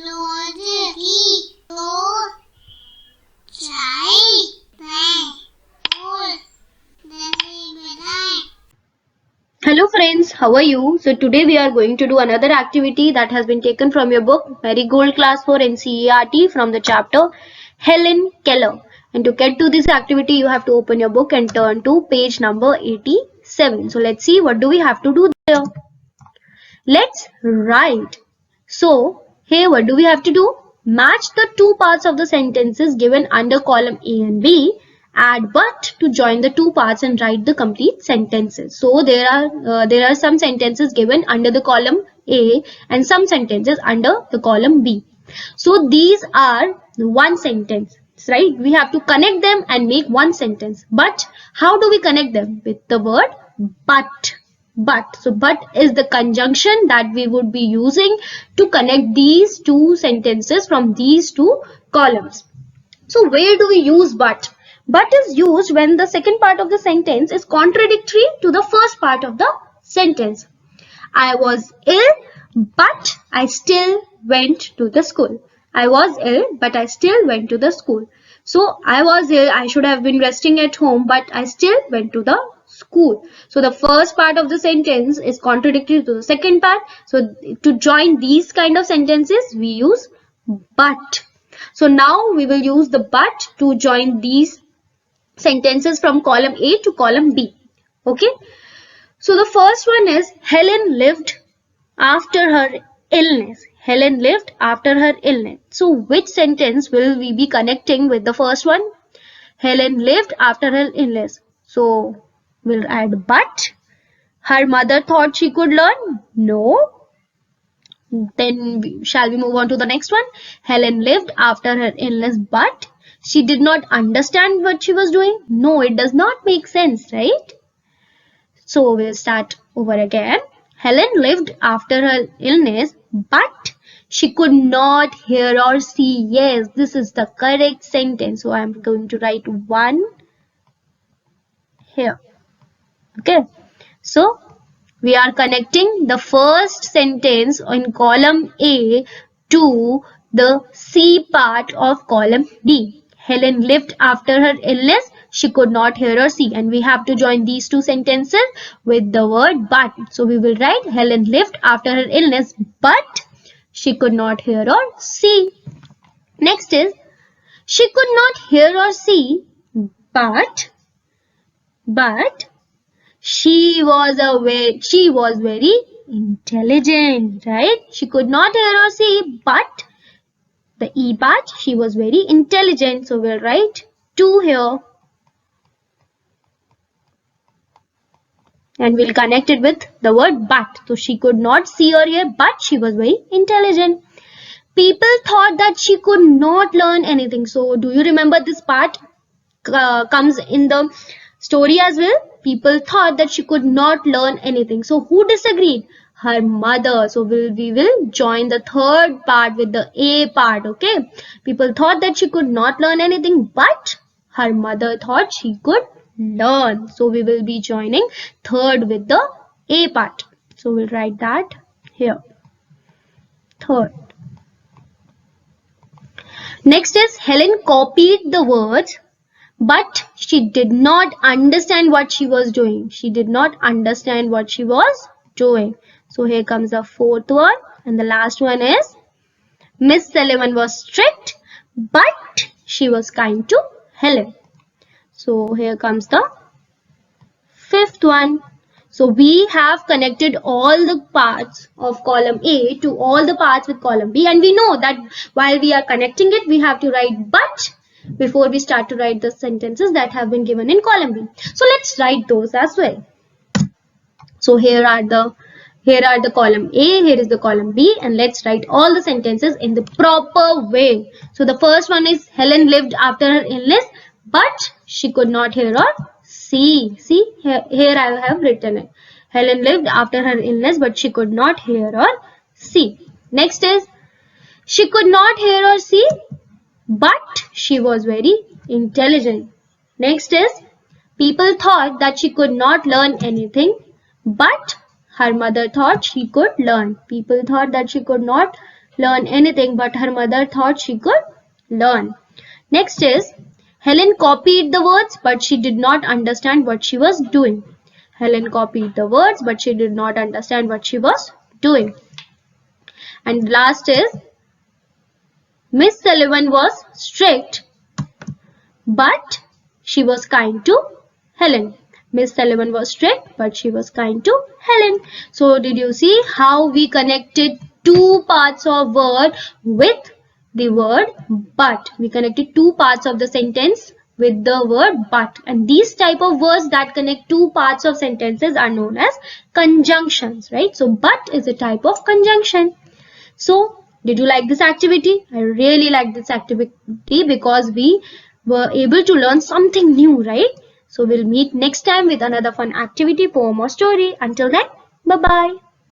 Hello friends, how are you? So today we are going to do another activity that has been taken from your book Marigold Class 4 NCERT from the chapter Helen Keller. And to get to this activity you have to open your book and turn to page number 87. So let's see what do we have to do there. Let's write. So here what do we have to do? Match the two parts of the sentences given under column A and B. Add but to join the two parts and write the complete sentences. So there are some sentences given under the column A and some sentences under the column B. So these are one sentence, right? We have to connect them and make one sentence. But how do we connect them? With the word but. So but is the conjunction that we would be using to connect these two sentences from these two columns. So where do we use but? But is used when the second part of the sentence is contradictory to the first part of the sentence. I was ill, but I still went to the school. I was ill, but I still went to the school. So I was ill, I should have been resting at home, but I still went to the school. So the first part of the sentence is contradictory to the second part. So to join these kind of sentences, we use but. So now we will use the but to join these sentences from column A to column B. Okay. So the first one is Helen lived after her illness. Helen lived after her illness. So which sentence will we be connecting with the first one? Helen lived after her illness. So we'll add but. Her mother thought she could learn? No. Then shall we move on to the next one? Helen lived after her illness, but she did not understand what she was doing. No, it does not make sense, right? So we'll start over again. Helen lived after her illness, but she could not hear or see. Yes, this is the correct sentence. So I'm going to write one here. Okay. So we are connecting the first sentence in column A to the C part of column D. Helen lived after her illness. She could not hear or see. And we have to join these two sentences with the word but. So we will write Helen lived after her illness, but she could not hear or see. Next is she could not hear or see, but she was very intelligent, right? She could not hear or see, but the E part, she was very intelligent. So we'll write 2 here. And we'll connect it with the word but. So she could not see or hear, but she was very intelligent. People thought that she could not learn anything. So do you remember this part comes in the story as well? People thought that she could not learn anything. So who disagreed? Her mother. So we will join the third part with the A part. Okay. People thought that she could not learn anything, but her mother thought she could learn. So we will be joining third with the A part. So we'll write that here. Third. Next is Helen copied the words, but she did not understand what she was doing. She did not understand what she was doing. So here comes the fourth one. And the last one is Miss Sullivan was strict, but she was kind to Helen. So here comes the fifth one. So we have connected all the parts of column A to all the parts with column B. And we know that while we are connecting it, we have to write but before we start to write the sentences that have been given in column B. So let's write those as well. So here are the column A, here is the column B, and let's write all the sentences in the proper way. So the first one is Helen lived after her illness, but she could not hear or see. See, here I have written it. Helen lived after her illness, but she could not hear or see. Next is she could not hear or see, but she was very intelligent. Next is people thought that she could not learn anything, but her mother thought she could learn. People thought that she could not learn anything, but her mother thought she could learn. Next is Helen copied the words, but she did not understand what she was doing. Helen copied the words, but she did not understand what she was doing. And last is Miss Sullivan was strict, but she was kind to Helen. Miss Sullivan was strict, but she was kind to Helen. So did you see how we connected two parts of word with the word but? We connected two parts of the sentence with the word but. And these type of words that connect two parts of sentences are known as conjunctions, right? So but is a type of conjunction. So did you like this activity? I really like this activity because we were able to learn something new, right? So we'll meet next time with another fun activity, poem or story. Until then, bye-bye.